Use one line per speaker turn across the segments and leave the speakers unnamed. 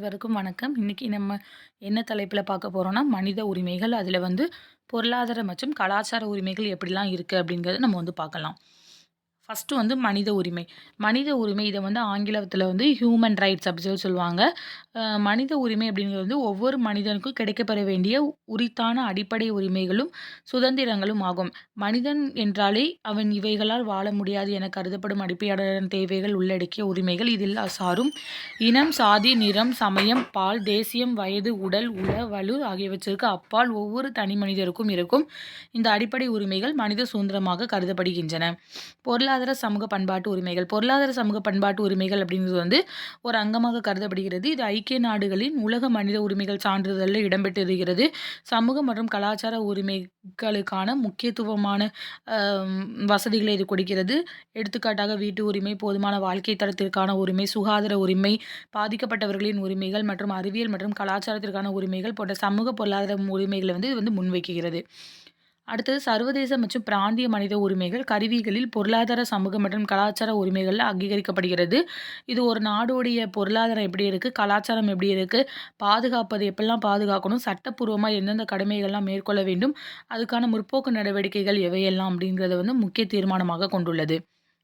அனைவருக்கும் வணக்கம். இன்னைக்கு நம்ம என்ன தலைப்பில பார்க்க போறோம்னா, மனித உரிமைகள். அதில வந்து பொருளாதார மற்றும் கலாச்சார உரிமைகள் எப்படிலாம் இருக்கு அப்படிங்கிறத நம்ம வந்து பார்க்கலாம். ஃபர்ஸ்ட்டு வந்து மனித உரிமை. மனித உரிமை இத வந்து ஆங்கிலத்தில வந்து ஹியூமன் ரைட்ஸ் அப்படி சொல்லி சொல்லுவாங்க. மனித உரிமை அப்படிங்கிறது வந்து ஒவ்வொரு மனிதனுக்கும் கிடைக்கப்பெற வேண்டிய உரித்தான அடிப்படை உரிமைகளும், சுதந்திரங்களும் ஆகும். மனிதன் என்றாலே அவன் இவைகளால் வாழ முடியாது என கருதப்படும் அடிப்படையான தேவைகள் உள்ளடக்கிய உரிமைகள் இதில் சாரும். இனம், சாதி, நிறம், சமயம், பால், தேசியம், வயது, உடல், உள, வலு ஆகியவற்றிற்கு அப்பால் ஒவ்வொரு தனி மனிதருக்கும் இருக்கும் இந்த அடிப்படை உரிமைகள் மனித சுதந்திரமாக கருதப்படுகின்றன. பொருளாதார சமூக பண்பாட்டு உரிமைகள். பொருளாதார சமூக பண்பாட்டு உரிமைகள் அப்படிங்கிறது வந்து ஒரு அங்கமாக கருதப்படுகிறது. இது ஐக்கிய நாடுகளின் உலக மனித உரிமைகள் சான்றிதழில் இடம்பெற்றிருக்கிறது. சமூக மற்றும் கலாச்சார உரிமைகளுக்கான முக்கியத்துவமான அ வசதிகளை இது கொடுக்கிறது. எடுத்துக்காட்டாக வீட்டு உரிமை, போதுமான வாழ்க்கை தரத்திற்கான உரிமை, சுகாதார உரிமை, பாதிக்கப்பட்டவர்களின் உரிமைகள் மற்றும் அறிவியல் மற்றும் கலாச்சாரத்திற்கான உரிமைகள் போன்ற சமூக பொருளாதார உரிமைகளை வந்து இது வந்து முன்வைக்கிறது. அடுத்தது சர்வதேச மற்றும் பிராந்திய மனித உரிமைகள் கருவிகளில் பொருளாதார, சமூக மற்றும் கலாச்சார உரிமைகள்ல அங்கீகரிக்கப்படுகிறது. இது ஒரு நாடோடைய பொருளாதாரம் எப்படி இருக்கு, கலாச்சாரம் எப்படி இருக்கு, பாதுகாப்பது எப்படிலாம் பாதுகாக்கணும், சட்டப்பூர்வமா எந்தெந்த கடமைகள்லாம் மேற்கொள்ள வேண்டும், அதுக்கான முற்போக்கு நடவடிக்கைகள் எவையெல்லாம் அப்படிங்கிறத வந்து முக்கிய தீர்மானமாக கொண்டுள்ளது.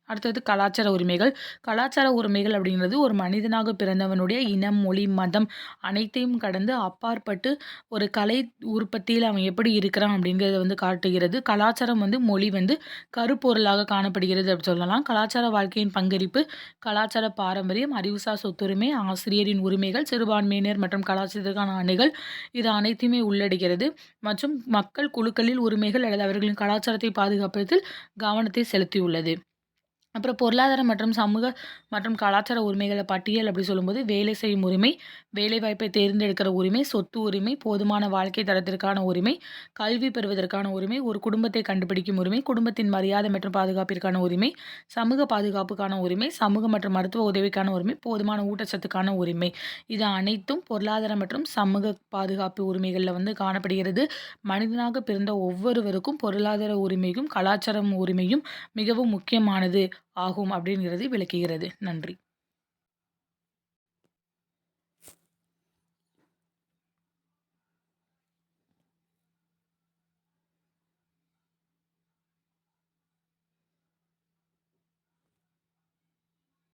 அடுத்தது கலாச்சார உரிமைகள். கலாச்சார உரிமைகள் அப்படிங்கிறது ஒரு மனிதனாக பிறந்தவனுடைய இனம், மொழி, மதம் அனைத்தையும் கடந்து அப்பாற்பட்டு ஒரு கலை உற்பத்தியில அவன் எப்படி இருக்கிறான் அப்படிங்கிறத வந்து காட்டுகிறது. கலாச்சாரம் வந்து மொழி வந்து கருப்பொருளாக காணப்படுகிறது அப்படி சொல்லலாம். கலாச்சார வாழ்க்கையின் பங்களிப்பு, கலாச்சார பாரம்பரியம், அறிவுசார் சொத்துரிமை, ஆசிரியரின் உரிமைகள், சிறுபான்மையினர் மற்றும் கலாச்சாரத்திற்கான அணுகல் இது அனைத்தையுமே உள்ளடக்கிறது. மற்றும் மக்கள் குழுக்களில் உரிமைகள் அல்லது அவர்களின் கலாச்சாரத்தை பாதுகாப்பதில் கவனத்தை செலுத்தியுள்ளது. அப்புறம் பொருளாதார மற்றும் சமூக மற்றும் கலாச்சார உரிமைகள பட்டியல் அப்படி சொல்லும்போது, வேலை செய்யும் உரிமை, வேலைவாய்ப்பை தேர்ந்தெடுக்கிற உரிமை, சொத்து உரிமை, போதுமான வாழ்க்கை தரத்திற்கான உரிமை, கல்வி பெறுவதற்கான உரிமை, ஒரு குடும்பத்தை கண்டுபிடிக்கும் உரிமை, குடும்பத்தின் மரியாதை மற்றும் பாதுகாப்பிற்கான உரிமை, சமூக பாதுகாப்புக்கான உரிமை, சமூக மற்றும் மருத்துவ உதவிக்கான உரிமை, போதுமான ஊட்டச்சத்துக்கான உரிமை. இது அனைத்தும் பொருளாதார மற்றும் சமூக பாதுகாப்பு உரிமைகள்ல வந்து காணப்படுகிறது. மனிதனாக பிறந்த ஒவ்வொருவருக்கும் பொருளாதார உரிமையும், கலாச்சாரம் உரிமையும் மிகவும் முக்கியமானது ஆகும் அப்படிங்கிறது விளக்குகிறது. நன்றி.